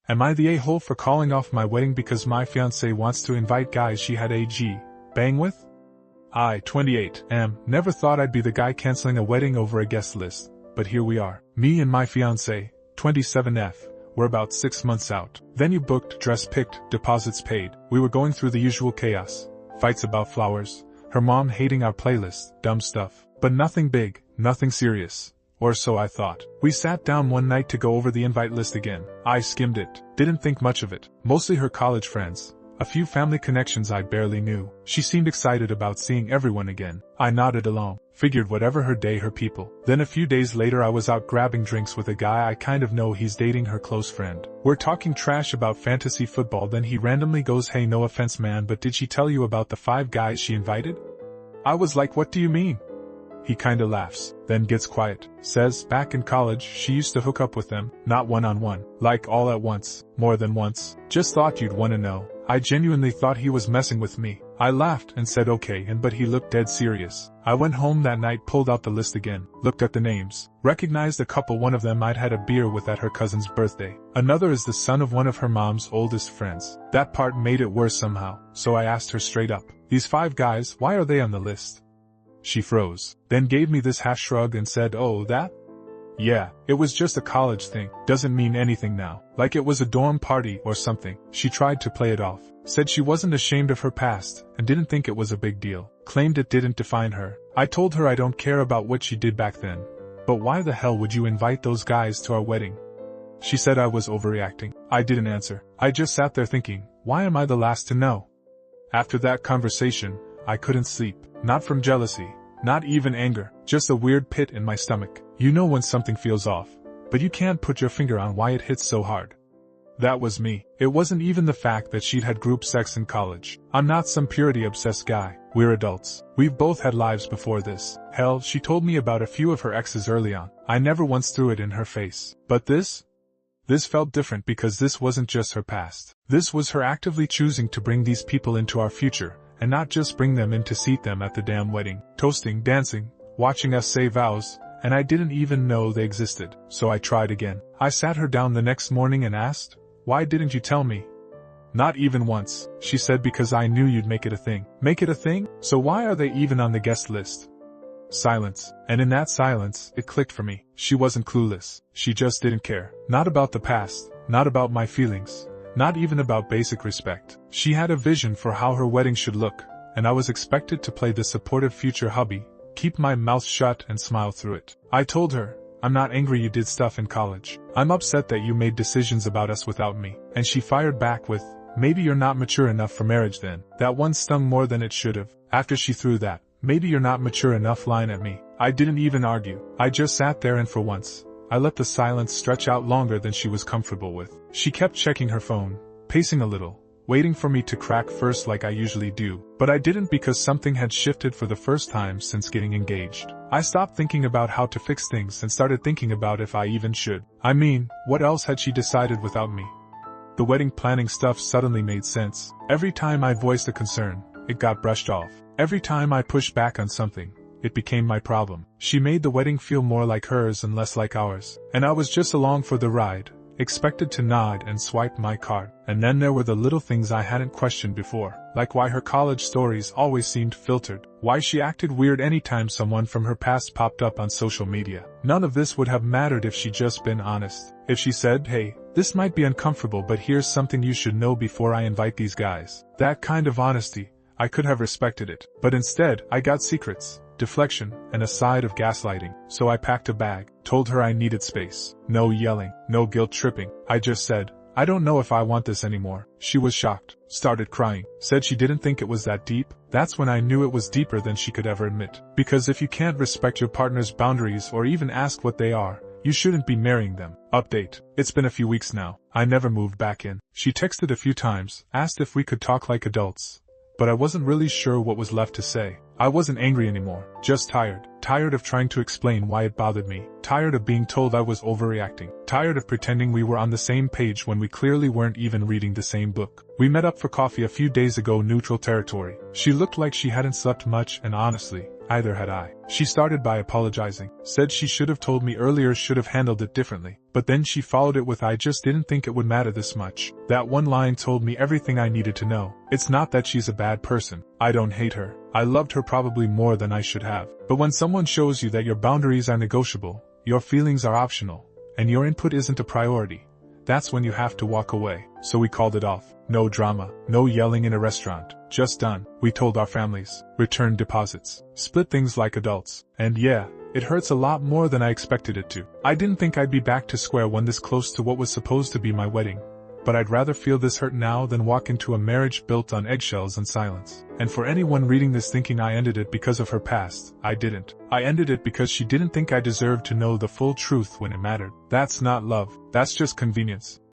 Am I the a-hole for calling off my wedding because my fiancé wants to invite guys she had a bang with? I, 28, never thought I'd be the guy canceling a wedding over a guest list, but here we are. Me and my fiancé, 27F, were about 6 months out. Venue booked, dress picked, deposits paid. We were going through the usual chaos. Fights about flowers, her mom hating our playlist, dumb stuff. But nothing big, nothing serious. Or so I thought. We sat down one night to go over the invite list again. I skimmed it, didn't think much of it. Mostly her college friends. A few family connections I barely knew. She seemed excited about seeing everyone again. I nodded along, figured whatever her day her people. Then a few days later I was out grabbing drinks with a guy I kind of know. He's dating her close friend. We're talking trash about fantasy football, then he randomly goes, "Hey, no offense man, but did she tell you about the 5 guys she invited?" I was like, "What do you mean?" He kinda laughs, then gets quiet, says back in college she used to hook up with them, not one-on-one, like all at once, more than once. Just thought you'd wanna know. I genuinely thought he was messing with me. I laughed and said okay, but he looked dead serious. I went home that night, pulled out the list again, looked at the names, recognized a couple. One of them I'd had a beer with at her cousin's birthday. Another is the son of one of her mom's oldest friends. That part made it worse somehow, so I asked her straight up, "These 5 guys, why are they on the list?" She froze, then gave me this half shrug and said, "Oh, that? Yeah, it was just a college thing, doesn't mean anything now, like it was a dorm party or something." She tried to play it off, said she wasn't ashamed of her past, and didn't think it was a big deal, claimed it didn't define her. I told her I don't care about what she did back then, but why the hell would you invite those guys to our wedding? She said I was overreacting. I didn't answer, I just sat there thinking, why am I the last to know? After that conversation, I couldn't sleep, not from jealousy, not even anger, just a weird pit in my stomach. You know when something feels off, but you can't put your finger on why it hits so hard. That was me. It wasn't even the fact that she'd had group sex in college. I'm not some purity-obsessed guy. We're adults. We've both had lives before this. Hell, she told me about a few of her exes early on. I never once threw it in her face. But this felt different because this wasn't just her past. This was her actively choosing to bring these people into our future, and not just bring them in to seat them at the damn wedding, toasting, dancing, watching us say vows, and I didn't even know they existed. So I tried again. I sat her down the next morning and asked, "Why didn't you tell me?" "Not even once," she said, "because I knew you'd make it a thing." Make it a thing? So why are they even on the guest list? Silence. And in that silence, it clicked for me. She wasn't clueless. She just didn't care. Not about the past, not about my feelings, not even about basic respect. She had a vision for how her wedding should look, and I was expected to play the supportive future hubby, keep my mouth shut and smile through it. I told her, "I'm not angry you did stuff in college. I'm upset that you made decisions about us without me." And she fired back with, "Maybe you're not mature enough for marriage then." That one stung more than it should have. After she threw that, "Maybe you're not mature enough" line at me, I didn't even argue. I just sat there, and for once, I let the silence stretch out longer than she was comfortable with. She kept checking her phone, pacing a little, waiting for me to crack first like I usually do. But I didn't, because something had shifted for the first time since getting engaged. I stopped thinking about how to fix things and started thinking about if I even should. I mean, what else had she decided without me? The wedding planning stuff suddenly made sense. Every time I voiced a concern, it got brushed off. Every time I pushed back on something, it became my problem. She made the wedding feel more like hers and less like ours. And I was just along for the ride, expected to nod and swipe my card. And then there were the little things I hadn't questioned before, like why her college stories always seemed filtered, why she acted weird anytime someone from her past popped up on social media. None of this would have mattered if she'd just been honest. If she said, "Hey, this might be uncomfortable, but here's something you should know before I invite these guys." That kind of honesty, I could have respected it. But instead, I got secrets, deflection, and a side of gaslighting. So I packed a bag, told her I needed space. No yelling, no guilt tripping. I just said, "I don't know if I want this anymore." She was shocked, started crying, said she didn't think it was that deep. That's when I knew it was deeper than she could ever admit. Because if you can't respect your partner's boundaries or even ask what they are, you shouldn't be marrying them. Update. It's been a few weeks now. I never moved back in. She texted a few times, asked if we could talk like adults. But I wasn't really sure what was left to say. I wasn't angry anymore, just tired. Tired of trying to explain why it bothered me. Tired of being told I was overreacting. Tired of pretending we were on the same page when we clearly weren't even reading the same book. We met up for coffee a few days ago, neutral territory. She looked like she hadn't slept much, and honestly, Either had I. She started by apologizing, said she should have told me earlier, should have handled it differently, but then she followed it with I just didn't think it would matter this much. That one line told me everything I needed to know. It's not that she's a bad person. I don't hate her. I loved her probably more than I should have. But when someone shows you that your boundaries are negotiable, your feelings are optional, and your input isn't a priority, that's when you have to walk away. So we called it off. No drama, no yelling in a restaurant. Just done. We told our families, returned deposits, split things like adults. And yeah, it hurts a lot more than I expected it to. I didn't think I'd be back to square one this close to what was supposed to be my wedding. But I'd rather feel this hurt now than walk into a marriage built on eggshells and silence. And for anyone reading this thinking I ended it because of her past, I didn't. I ended it because she didn't think I deserved to know the full truth when it mattered. That's not love, that's just convenience.